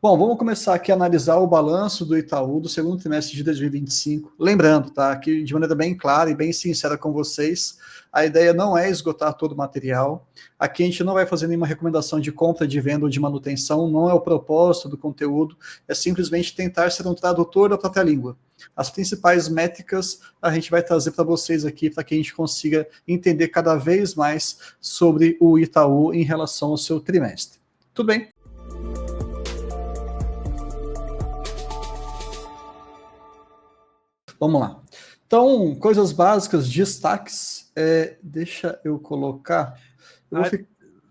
Bom, vamos começar aqui a analisar o balanço do Itaú do segundo trimestre de 2025. Lembrando, tá, que de maneira bem clara e bem sincera com vocês, a ideia não é esgotar todo o material. Aqui a gente não vai fazer nenhuma recomendação de compra, de venda ou de manutenção, não é o propósito do conteúdo, é simplesmente tentar ser um tradutor da própria língua. As principais métricas a gente vai trazer para vocês aqui, para que a gente consiga entender cada vez mais sobre o Itaú em relação ao seu trimestre. Tudo bem? Vamos lá. Então, coisas básicas, destaques. Deixa eu colocar.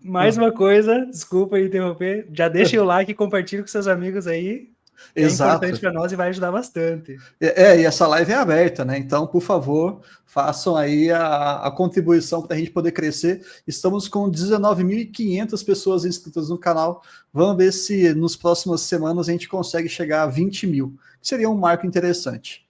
Mais uma coisa, desculpa interromper. Já deixem o like e compartilhe com seus amigos aí. Exato. É importante para nós e vai ajudar bastante. E essa live é aberta, né? Então, por favor, façam aí a contribuição para a gente poder crescer. Estamos com 19.500 pessoas inscritas no canal. Vamos ver se nas próximas semanas a gente consegue chegar a 20 mil. Seria um marco interessante.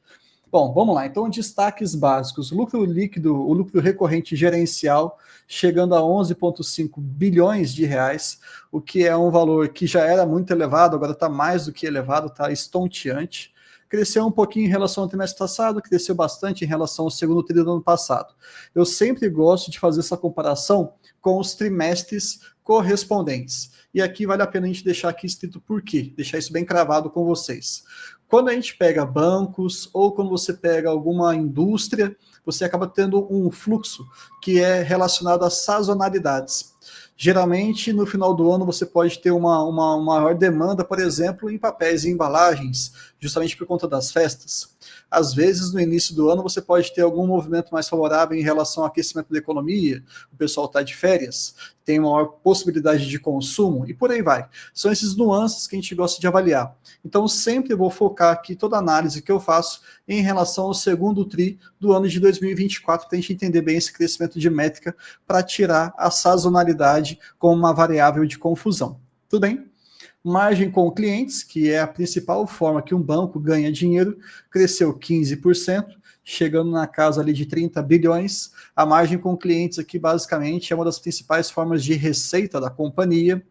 Bom, vamos lá. Então, destaques básicos. Lucro líquido, o lucro recorrente gerencial, chegando a 11,5 bilhões de reais, o que é um valor que já era muito elevado, agora está mais do que elevado, está estonteante. Cresceu um pouquinho em relação ao trimestre passado, cresceu bastante em relação ao segundo trimestre do ano passado. Eu sempre gosto de fazer essa comparação com os trimestres correspondentes. E aqui vale a pena a gente deixar aqui escrito por quê, deixar isso bem cravado com vocês. Quando a gente pega bancos ou quando você pega alguma indústria, você acaba tendo um fluxo que é relacionado a sazonalidades. Geralmente, no final do ano, você pode ter uma maior demanda, por exemplo, em papéis e embalagens, justamente por conta das festas. Às vezes, no início do ano, você pode ter algum movimento mais favorável em relação ao aquecimento da economia, o pessoal está de férias, tem maior possibilidade de consumo, e por aí vai. São esses nuances que a gente gosta de avaliar. Então, sempre vou focar aqui toda a análise que eu faço em relação ao segundo TRI do ano de 2024, para a gente entender bem esse crescimento de métrica, para tirar a sazonalidade como uma variável de confusão. Tudo bem? Margem com clientes, que é a principal forma que um banco ganha dinheiro, cresceu 15%, chegando na casa ali de 30 bilhões. A margem com clientes aqui, basicamente, é uma das principais formas de receita da companhia.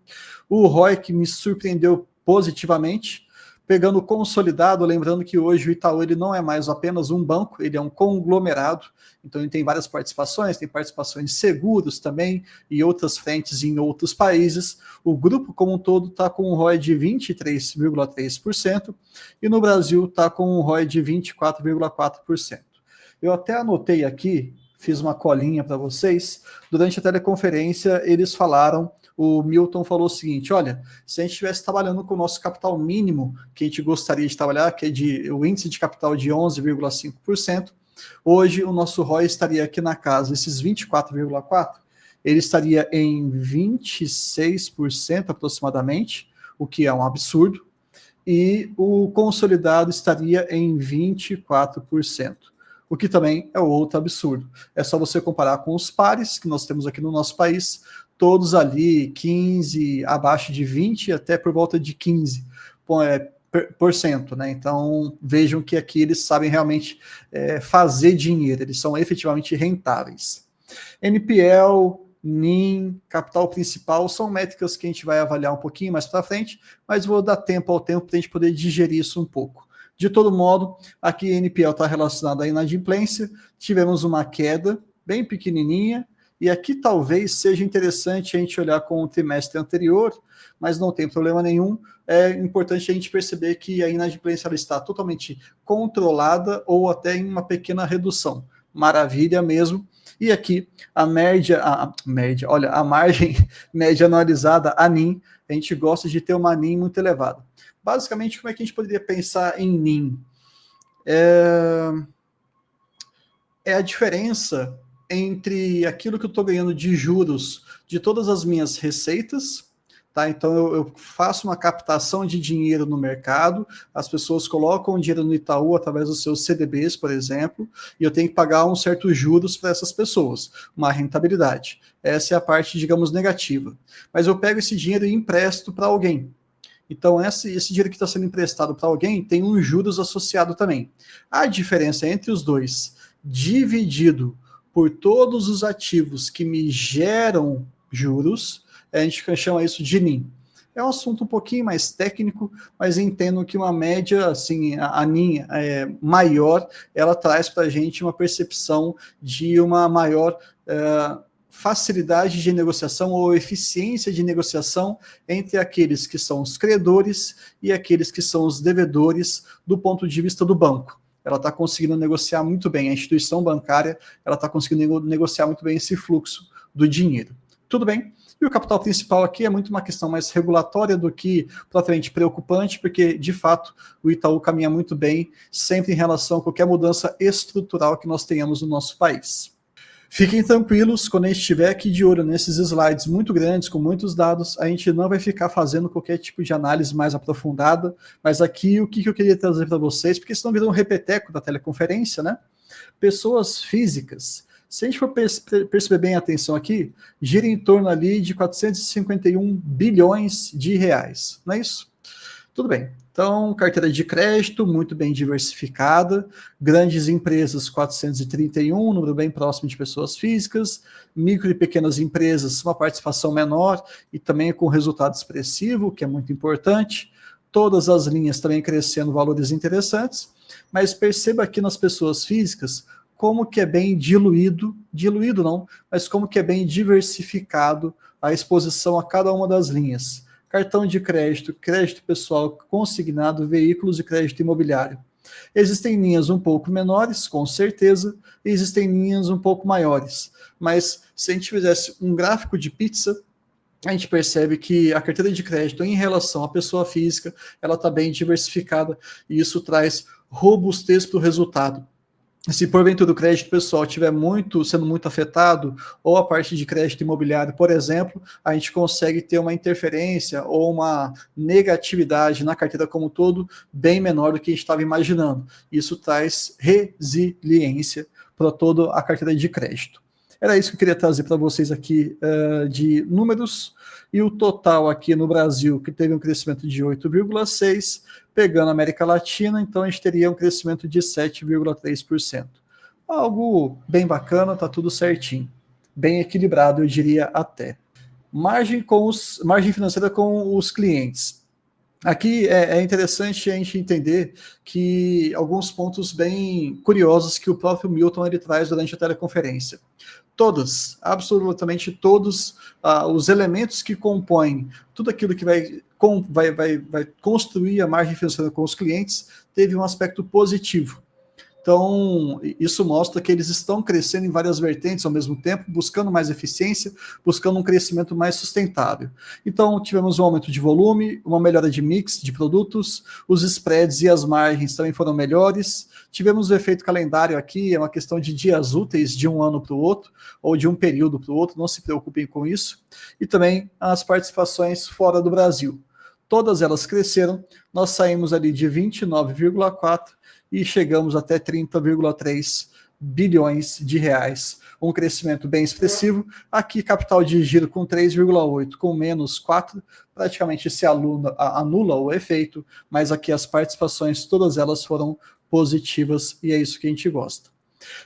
O ROIC me surpreendeu positivamente, pegando o consolidado, lembrando que hoje o Itaú ele não é mais apenas um banco, ele é um conglomerado, então ele tem várias participações, tem participações de seguros também, e outras frentes em outros países. O grupo como um todo está com um ROI de 23,3%, e no Brasil está com um ROI de 24,4%. Eu até anotei aqui, fiz uma colinha para vocês, durante a teleconferência eles falaram, o Milton falou o seguinte, olha, se a gente estivesse trabalhando com o nosso capital mínimo, que a gente gostaria de trabalhar, que é o índice de capital de 11,5%, hoje o nosso ROI estaria aqui na casa, esses 24,4%, ele estaria em 26% aproximadamente, o que é um absurdo, e o consolidado estaria em 24%. O que também é outro absurdo. É só você comparar com os pares que nós temos aqui no nosso país, todos ali 15, abaixo de 20, até por volta de 15%, né? Então, vejam que aqui eles sabem realmente fazer dinheiro, eles são efetivamente rentáveis. NPL, NIM, capital principal, são métricas que a gente vai avaliar um pouquinho mais para frente, mas vou dar tempo ao tempo para a gente poder digerir isso um pouco. De todo modo, aqui a NPL está relacionada à inadimplência, tivemos uma queda bem pequenininha, e aqui talvez seja interessante a gente olhar com o trimestre anterior, mas não tem problema nenhum. É importante a gente perceber que a inadimplência ela está totalmente controlada ou até em uma pequena redução. Maravilha mesmo. E aqui a margem média anualizada, a NIM, a gente gosta de ter uma NIM muito elevada. Basicamente, como é que a gente poderia pensar em NIM? É a diferença entre aquilo que eu estou ganhando de juros de todas as minhas receitas, tá? Então eu faço uma captação de dinheiro no mercado, as pessoas colocam dinheiro no Itaú através dos seus CDBs, por exemplo, e eu tenho que pagar um certo juros para essas pessoas, uma rentabilidade. Essa é a parte, digamos, negativa. Mas eu pego esse dinheiro e empresto para alguém. Então, esse dinheiro que está sendo emprestado para alguém tem um juros associado também. A diferença entre os dois, dividido por todos os ativos que me geram juros, a gente chama isso de NIM. É um assunto um pouquinho mais técnico, mas entendo que uma média, assim, a ANIM maior, ela traz para a gente uma percepção de uma maior facilidade de negociação ou eficiência de negociação entre aqueles que são os credores e aqueles que são os devedores do ponto de vista do banco. Ela está conseguindo negociar muito bem, a instituição bancária, ela está conseguindo negociar muito bem esse fluxo do dinheiro. Tudo bem? E o capital principal aqui é muito uma questão mais regulatória do que propriamente preocupante, porque, de fato, o Itaú caminha muito bem, sempre em relação a qualquer mudança estrutural que nós tenhamos no nosso país. Fiquem tranquilos, quando a gente estiver aqui de olho nesses slides muito grandes, com muitos dados, a gente não vai ficar fazendo qualquer tipo de análise mais aprofundada, mas aqui o que eu queria trazer para vocês, porque senão vira um repeteco da teleconferência, né? Pessoas físicas, se a gente for perceber bem a atenção aqui, gira em torno ali de 451 bilhões de reais, não é isso? Tudo bem. Então, carteira de crédito muito bem diversificada, grandes empresas 431, número bem próximo de pessoas físicas, micro e pequenas empresas, uma participação menor e também com resultado expressivo, que é muito importante. Todas as linhas também crescendo valores interessantes, mas perceba aqui nas pessoas físicas como que é bem diluído não, mas como que é bem diversificado a exposição a cada uma das linhas. Cartão de crédito, crédito pessoal consignado, veículos e crédito imobiliário. Existem linhas um pouco menores, com certeza, e existem linhas um pouco maiores. Mas se a gente fizesse um gráfico de pizza, a gente percebe que a carteira de crédito em relação à pessoa física, ela está bem diversificada e isso traz robustez para o resultado. Se porventura o crédito pessoal estiver sendo muito afetado, ou a parte de crédito imobiliário, por exemplo, a gente consegue ter uma interferência ou uma negatividade na carteira como um todo bem menor do que a gente estava imaginando. Isso traz resiliência para toda a carteira de crédito. Era isso que eu queria trazer para vocês aqui de números, e o total aqui no Brasil, que teve um crescimento de 8,6%, pegando a América Latina, então a gente teria um crescimento de 7,3%. Algo bem bacana, tá tudo certinho. Bem equilibrado, eu diria até. Margem financeira com os clientes. Aqui é interessante a gente entender que alguns pontos bem curiosos que o próprio Milton ele traz durante a teleconferência. Absolutamente todos os elementos que compõem tudo aquilo que vai construir a margem financeira com os clientes teve um aspecto positivo. Então, isso mostra que eles estão crescendo em várias vertentes ao mesmo tempo, buscando mais eficiência, buscando um crescimento mais sustentável. Então, tivemos um aumento de volume, uma melhora de mix de produtos, os spreads e as margens também foram melhores. Tivemos o efeito calendário aqui, é uma questão de dias úteis de um ano para o outro, ou de um período para o outro, não se preocupem com isso. E também as participações fora do Brasil. Todas elas cresceram, nós saímos ali de 29,4 e chegamos até 30,3 bilhões de reais. Um crescimento bem expressivo. Aqui, capital de giro com 3,8, com menos 4, praticamente se anula o efeito, mas aqui as participações, todas elas foram positivas e é isso que a gente gosta.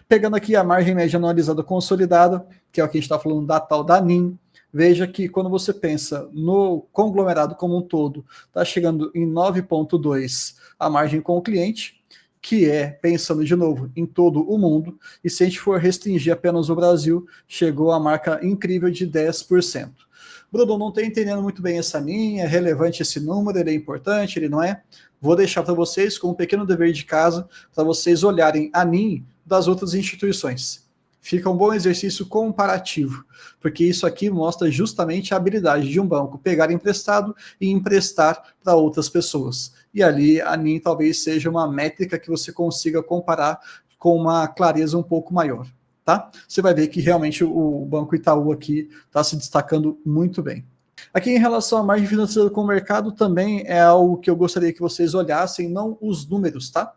Pegando aqui a margem média anualizada consolidada, que é o que a gente está falando da tal da NIM, veja que quando você pensa no conglomerado como um todo, está chegando em 9,2 a margem com o cliente, que é, pensando de novo, em todo o mundo, e se a gente for restringir apenas o Brasil, chegou a marca incrível de 10%. Bruno, não estou entendendo muito bem essa linha, é relevante esse número, ele é importante, ele não é? Vou deixar para vocês com um pequeno dever de casa, para vocês olharem a NIM das outras instituições. Fica um bom exercício comparativo, porque isso aqui mostra justamente a habilidade de um banco pegar emprestado e emprestar para outras pessoas. E ali a NIM talvez seja uma métrica que você consiga comparar com uma clareza um pouco maior, tá? Você vai ver que realmente o Banco Itaú aqui está se destacando muito bem. Aqui em relação à margem financeira com o mercado também é algo que eu gostaria que vocês olhassem, não os números, tá?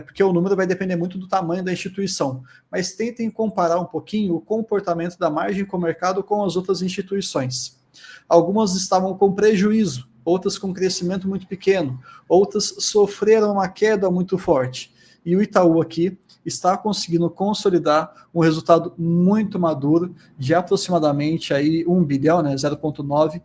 Porque o número vai depender muito do tamanho da instituição, mas tentem comparar um pouquinho o comportamento da margem com o mercado com as outras instituições. Algumas estavam com prejuízo, outras com crescimento muito pequeno, outras sofreram uma queda muito forte. E o Itaú aqui está conseguindo consolidar um resultado muito maduro de aproximadamente aí 1 bilhão, né, 0,9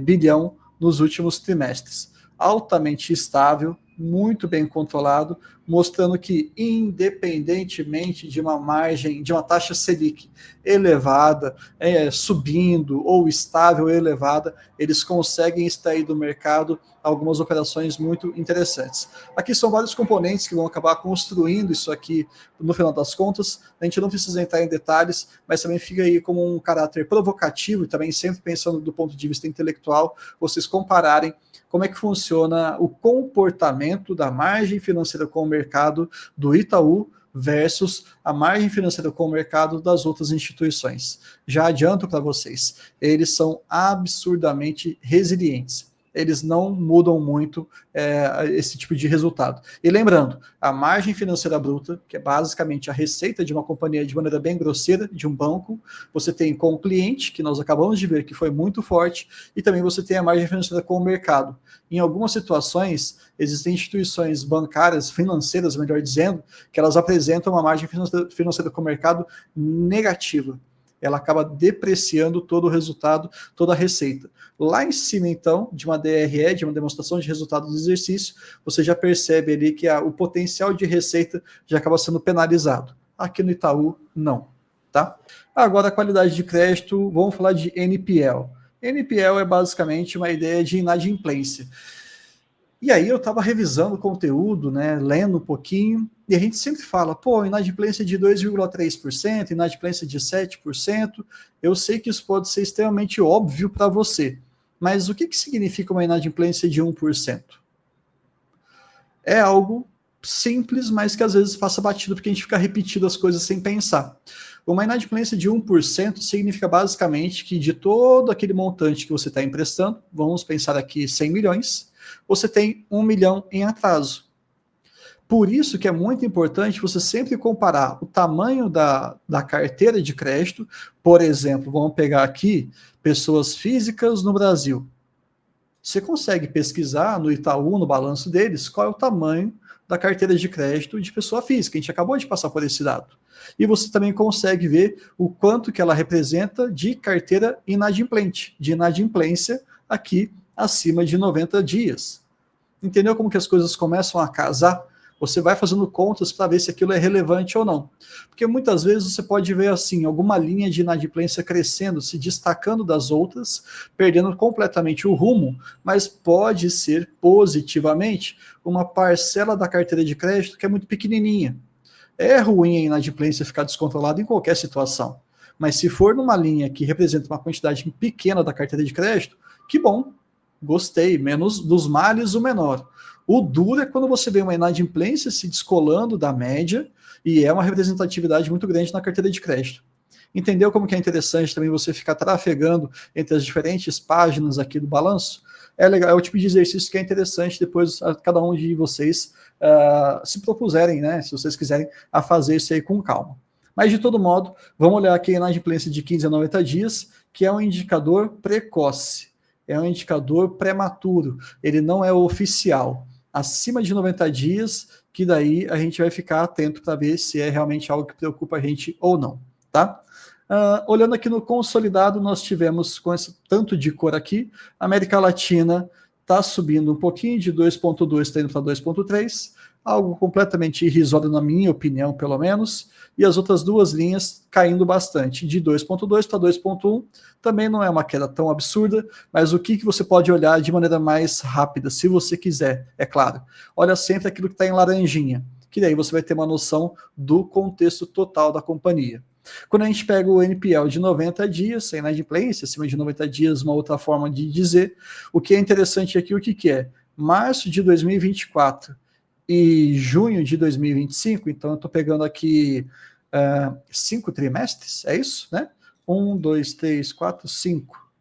bilhão nos últimos trimestres. Altamente estável, muito bem controlado, mostrando que, independentemente de uma margem, de uma taxa Selic elevada, subindo ou estável elevada, eles conseguem extrair do mercado algumas operações muito interessantes. Aqui são vários componentes que vão acabar construindo isso aqui no final das contas. A gente não precisa entrar em detalhes, mas também fica aí como um caráter provocativo e também sempre pensando do ponto de vista intelectual, vocês compararem como é que funciona o comportamento da margem financeira com o mercado do Itaú versus a margem financeira com o mercado das outras instituições. Já adianto para vocês, eles são absurdamente resilientes. Eles não mudam muito esse tipo de resultado. E lembrando, a margem financeira bruta, que é basicamente a receita de uma companhia de maneira bem grosseira, de um banco, você tem com o cliente, que nós acabamos de ver que foi muito forte, e também você tem a margem financeira com o mercado. Em algumas situações, existem instituições bancárias, financeiras, melhor dizendo, que elas apresentam uma margem financeira com o mercado negativa. Ela acaba depreciando todo o resultado, toda a receita. Lá em cima, então, de uma DRE, de uma demonstração de resultado do exercício, você já percebe ali que o potencial de receita já acaba sendo penalizado. Aqui no Itaú, não. Tá? Agora, a qualidade de crédito, vamos falar de NPL. NPL é basicamente uma ideia de inadimplência. E aí eu estava revisando o conteúdo, né, lendo um pouquinho, e a gente sempre fala, inadimplência de 2,3%, inadimplência de 7%, eu sei que isso pode ser extremamente óbvio para você, mas o que significa uma inadimplência de 1%? É algo simples, mas que às vezes passa batido porque a gente fica repetindo as coisas sem pensar. Uma inadimplência de 1% significa basicamente que de todo aquele montante que você está emprestando, vamos pensar aqui 100 milhões, você tem 1 milhão em atraso. Por isso que é muito importante você sempre comparar o tamanho da carteira de crédito. Por exemplo, vamos pegar aqui pessoas físicas no Brasil. Você consegue pesquisar no Itaú, no balanço deles, qual é o tamanho da carteira de crédito de pessoa física. A gente acabou de passar por esse dado. E você também consegue ver o quanto que ela representa de carteira inadimplente, de inadimplência aqui acima de 90 dias. Entendeu como que as coisas começam a casar? Você vai fazendo contas para ver se aquilo é relevante ou não. Porque muitas vezes você pode ver assim, alguma linha de inadimplência crescendo, se destacando das outras, perdendo completamente o rumo, mas pode ser positivamente uma parcela da carteira de crédito que é muito pequenininha. É ruim a inadimplência ficar descontrolada em qualquer situação. Mas se for numa linha que representa uma quantidade pequena da carteira de crédito, que bom, gostei, menos dos males o menor. O duro é quando você vê uma inadimplência se descolando da média e é uma representatividade muito grande na carteira de crédito. Entendeu como que é interessante também você ficar trafegando entre as diferentes páginas aqui do balanço? É legal, é o tipo de exercício que é interessante depois cada um de vocês se propuserem, né, se vocês quiserem, a fazer isso aí com calma. Mas, de todo modo, vamos olhar aqui a inadimplência de 15 a 90 dias, que é um indicador precoce. É um indicador prematuro, ele não é oficial. Acima de 90 dias, que daí a gente vai ficar atento para ver se é realmente algo que preocupa a gente ou não, tá? Olhando aqui no consolidado, nós tivemos com esse tanto de cor aqui, América Latina está subindo um pouquinho, de 2,2 está indo para 2,3, algo completamente irrisório na minha opinião, pelo menos, e as outras duas linhas caindo bastante, de 2,2 para 2,1, também não é uma queda tão absurda, mas o que você pode olhar de maneira mais rápida, se você quiser, é claro. Olha sempre aquilo que está em laranjinha, que daí você vai ter uma noção do contexto total da companhia. Quando a gente pega o NPL de 90 dias, sem inadimplência, acima de 90 dias, uma outra forma de dizer, o que é interessante aqui, o que é? Março de 2024 e junho de 2025, então eu estou pegando aqui 5 trimestres, é isso, né? 1, 2, 3, 4, 5,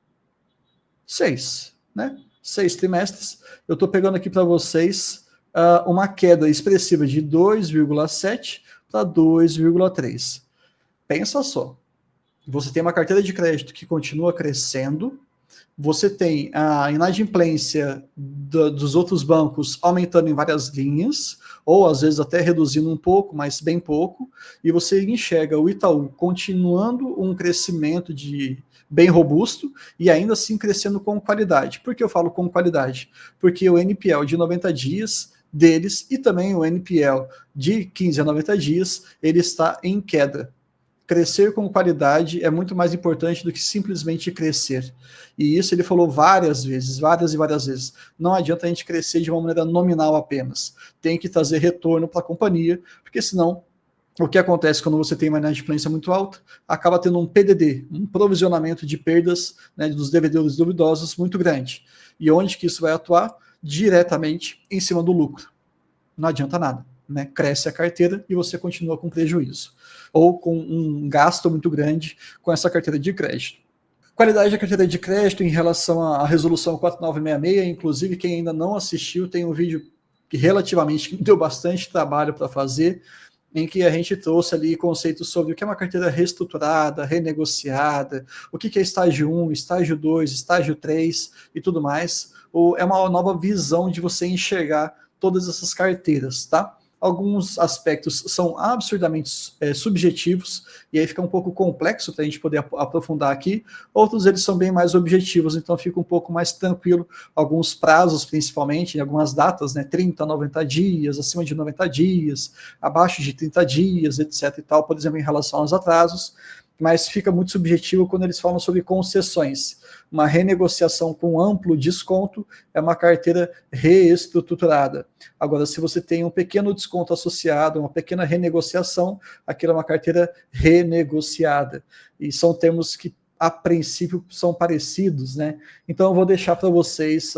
6, né? 6 trimestres. Eu estou pegando aqui para vocês uma queda expressiva de 2,7 para 2,3. Pensa só, você tem uma carteira de crédito que continua crescendo, você tem a inadimplência dos outros bancos aumentando em várias linhas, ou às vezes até reduzindo um pouco, mas bem pouco, e você enxerga o Itaú continuando um crescimento de bem robusto e ainda assim crescendo com qualidade. Por que eu falo com qualidade? Porque o NPL de 90 dias deles e também o NPL de 15 a 90 dias, ele está em queda. Crescer com qualidade é muito mais importante do que simplesmente crescer. E isso ele falou várias vezes, várias e várias vezes. Não adianta a gente crescer de uma maneira nominal apenas. Tem que trazer retorno para a companhia, porque senão o que acontece quando você tem uma inadimplência muito alta? Acaba tendo um PDD, um provisionamento de perdas, né, dos devedores duvidosos muito grande. E onde que isso vai atuar? Diretamente em cima do lucro. Não adianta nada. Né? Cresce a carteira e você continua com prejuízo. Ou com um gasto muito grande com essa carteira de crédito. Qualidade da carteira de crédito em relação à resolução 4966, inclusive quem ainda não assistiu, tem um vídeo que relativamente deu bastante trabalho para fazer, em que a gente trouxe ali conceitos sobre o que é uma carteira reestruturada, renegociada, o que é estágio 1, estágio 2, estágio 3 e tudo mais. Ou é uma nova visão de você enxergar todas essas carteiras, tá? Alguns aspectos são absurdamente subjetivos, e aí fica um pouco complexo para a gente poder aprofundar aqui. Outros eles são bem mais objetivos, então fica um pouco mais tranquilo. Alguns prazos, principalmente, em algumas datas, né, 30, 90 dias, acima de 90 dias, abaixo de 30 dias, etc. e tal, por exemplo, em relação aos atrasos, mas fica muito subjetivo quando eles falam sobre concessões. Uma renegociação com amplo desconto é uma carteira reestruturada. Agora, se você tem um pequeno desconto associado, uma pequena renegociação, aquilo é uma carteira renegociada. E são termos que, a princípio, são parecidos, né? Então, eu vou deixar para vocês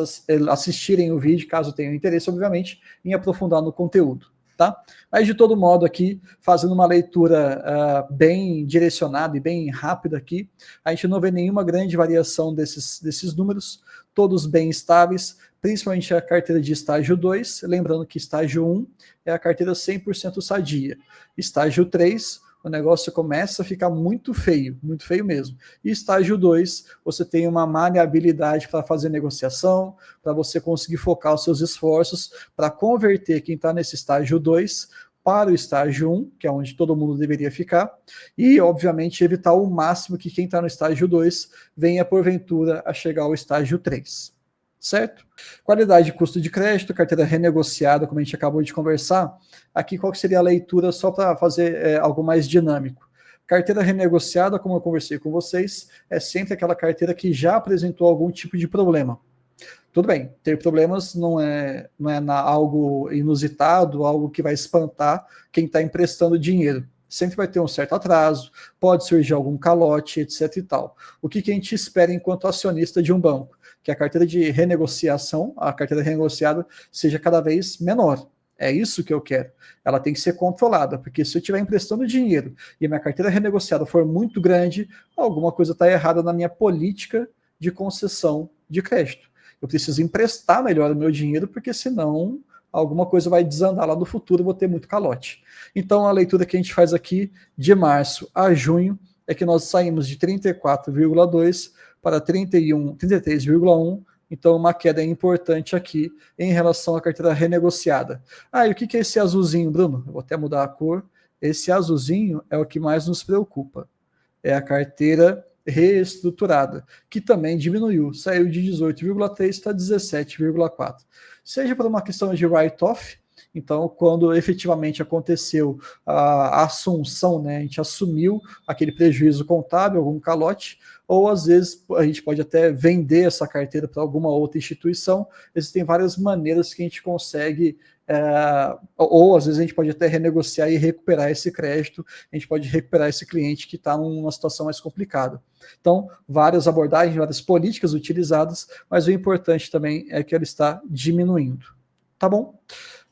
assistirem o vídeo, caso tenham interesse, obviamente, em aprofundar no conteúdo. Tá? Mas de todo modo aqui, fazendo uma leitura bem direcionada e bem rápida aqui, a gente não vê nenhuma grande variação desses números, todos bem estáveis, principalmente a carteira de estágio 2, lembrando que estágio 1 é a carteira 100% sadia, estágio 3, o negócio começa a ficar muito feio mesmo. E estágio 2, você tem uma maleabilidade para fazer negociação, para você conseguir focar os seus esforços, para converter quem está nesse estágio 2 para o estágio 1, que é onde todo mundo deveria ficar, e, obviamente, evitar o máximo que quem está no estágio 2 venha, porventura, a chegar ao estágio 3. Certo? Qualidade de custo de crédito, carteira renegociada, como a gente acabou de conversar. Aqui, qual que seria a leitura, só para fazer algo mais dinâmico? Carteira renegociada, como eu conversei com vocês, é sempre aquela carteira que já apresentou algum tipo de problema. Tudo bem, ter problemas não é algo inusitado, algo que vai espantar quem está emprestando dinheiro. Sempre vai ter um certo atraso, pode surgir algum calote, etc. e tal. O que a gente espera enquanto acionista de um banco? Que a carteira de renegociação, a carteira renegociada, seja cada vez menor. É isso que eu quero. Ela tem que ser controlada, porque se eu estiver emprestando dinheiro e a minha carteira renegociada for muito grande, alguma coisa está errada na minha política de concessão de crédito. Eu preciso emprestar melhor o meu dinheiro, porque senão alguma coisa vai desandar lá no futuro e vou ter muito calote. Então, a leitura que a gente faz aqui, de março a junho, é que nós saímos de 34,2 para 33,1, então uma queda importante aqui em relação à carteira renegociada. E o que é esse azulzinho, Bruno? Eu vou até mudar a cor. Esse azulzinho é o que mais nos preocupa. É a carteira reestruturada, que também diminuiu, saiu de 18,3 para 17,4. Seja por uma questão de write-off, então, quando efetivamente aconteceu a assunção, né, a gente assumiu aquele prejuízo contábil, algum calote, ou às vezes a gente pode até vender essa carteira para alguma outra instituição. Existem várias maneiras que a gente consegue, ou às vezes a gente pode até renegociar e recuperar esse crédito, a gente pode recuperar esse cliente que está numa situação mais complicada. Então, várias abordagens, várias políticas utilizadas, mas o importante também é que ela está diminuindo. Tá bom?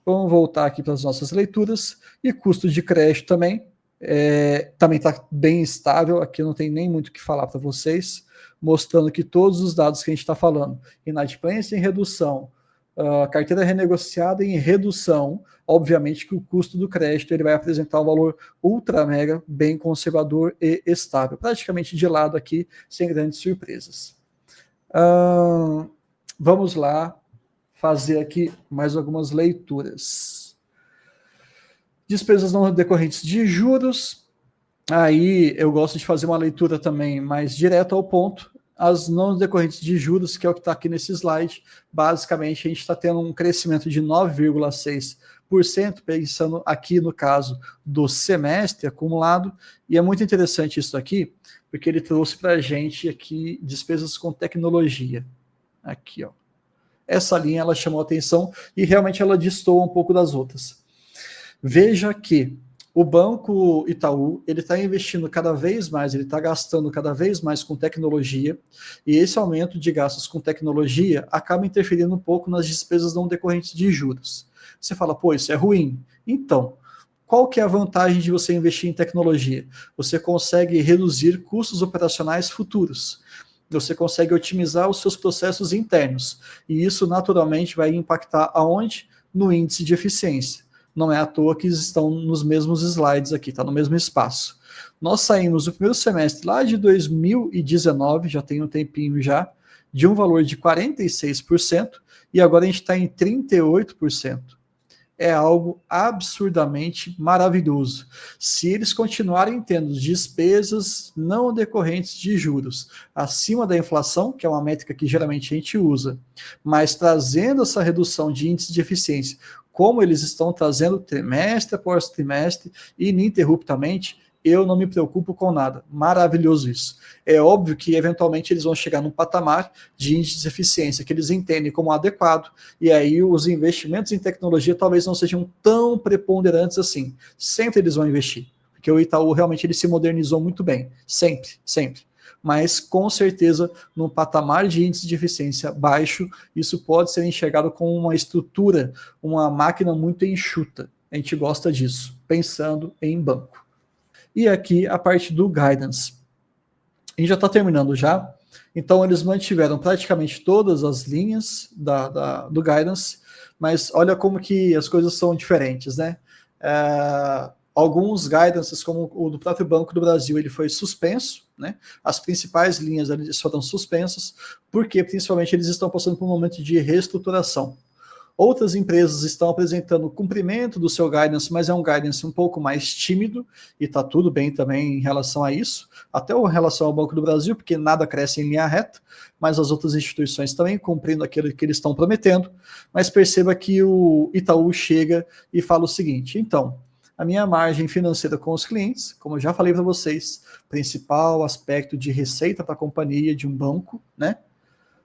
Vamos voltar aqui para as nossas leituras. E custo de crédito também está bem estável. Aqui não tem nem muito o que falar para vocês, mostrando que todos os dados que a gente está falando, inadimplência em redução, carteira renegociada em redução, obviamente que o custo do crédito ele vai apresentar um valor ultra mega, bem conservador e estável, praticamente de lado aqui, sem grandes surpresas. Vamos lá fazer aqui mais algumas leituras. Despesas não decorrentes de juros. Aí eu gosto de fazer uma leitura também mais direta ao ponto. As não decorrentes de juros, que é o que está aqui nesse slide, basicamente a gente está tendo um crescimento de 9,6%, pensando aqui no caso do semestre acumulado, e é muito interessante isso aqui, porque ele trouxe para a gente aqui despesas com tecnologia. Aqui, ó. Essa linha ela chamou a atenção e realmente ela destoa um pouco das outras. Veja que o Banco Itaú, ele está investindo cada vez mais, ele está gastando cada vez mais com tecnologia, e esse aumento de gastos com tecnologia acaba interferindo um pouco nas despesas não decorrentes de juros. Você fala, pô, isso é ruim. Então, qual que é a vantagem de você investir em tecnologia? Você consegue reduzir custos operacionais futuros. Você consegue otimizar os seus processos internos. E isso naturalmente vai impactar aonde? No índice de eficiência. Não é à toa que estão nos mesmos slides aqui, está no mesmo espaço. Nós saímos do primeiro semestre lá de 2019, já tem um tempinho já, de um valor de 46%, e agora a gente está em 38%. É algo absurdamente maravilhoso. Se eles continuarem tendo despesas não decorrentes de juros acima da inflação, que é uma métrica que geralmente a gente usa, mas trazendo essa redução de índice de eficiência, como eles estão trazendo trimestre após trimestre, ininterruptamente, eu não me preocupo com nada. Maravilhoso isso. É óbvio que, eventualmente, eles vão chegar num patamar de índice de eficiência que eles entendem como adequado, e aí os investimentos em tecnologia talvez não sejam tão preponderantes assim. Sempre eles vão investir, porque o Itaú realmente ele se modernizou muito bem. Sempre, sempre. Mas, com certeza, num patamar de índice de eficiência baixo, isso pode ser enxergado como uma estrutura, uma máquina muito enxuta. A gente gosta disso, pensando em banco. E aqui a parte do guidance. A gente já está terminando já. Então, eles mantiveram praticamente todas as linhas do guidance, mas olha como que as coisas são diferentes, né? Alguns guidances, como o do próprio Banco do Brasil, ele foi suspenso, né? As principais linhas eles foram suspensas, porque principalmente eles estão passando por um momento de reestruturação. Outras empresas estão apresentando o cumprimento do seu guidance, mas é um guidance um pouco mais tímido, e está tudo bem também em relação a isso, até em relação ao Banco do Brasil, porque nada cresce em linha reta, mas as outras instituições também cumprindo aquilo que eles estão prometendo. Mas perceba que o Itaú chega e fala o seguinte: então, a minha margem financeira com os clientes, como eu já falei para vocês, principal aspecto de receita para a companhia de um banco, né?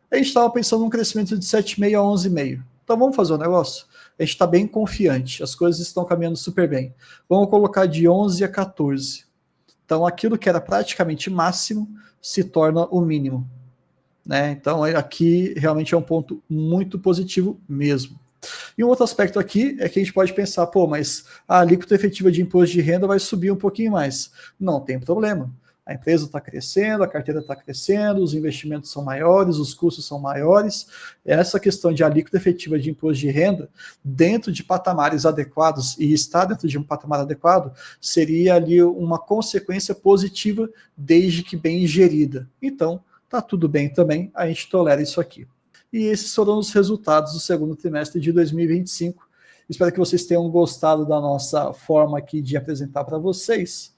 A gente estava pensando num crescimento de 7,5 a 11,5. Então vamos fazer um negócio? A gente está bem confiante, as coisas estão caminhando super bem. Vamos colocar de 11 a 14. Então aquilo que era praticamente máximo se torna o mínimo. Né? Então aqui realmente é um ponto muito positivo mesmo. E um outro aspecto aqui é que a gente pode pensar, pô, mas a alíquota efetiva de imposto de renda vai subir um pouquinho mais. Não tem problema. A empresa está crescendo, a carteira está crescendo, os investimentos são maiores, os custos são maiores. Essa questão de alíquota efetiva de imposto de renda, dentro de patamares adequados, e estar dentro de um patamar adequado, seria ali uma consequência positiva, desde que bem gerida. Então, está tudo bem também, a gente tolera isso aqui. E esses foram os resultados do segundo trimestre de 2025. Espero que vocês tenham gostado da nossa forma aqui de apresentar para vocês.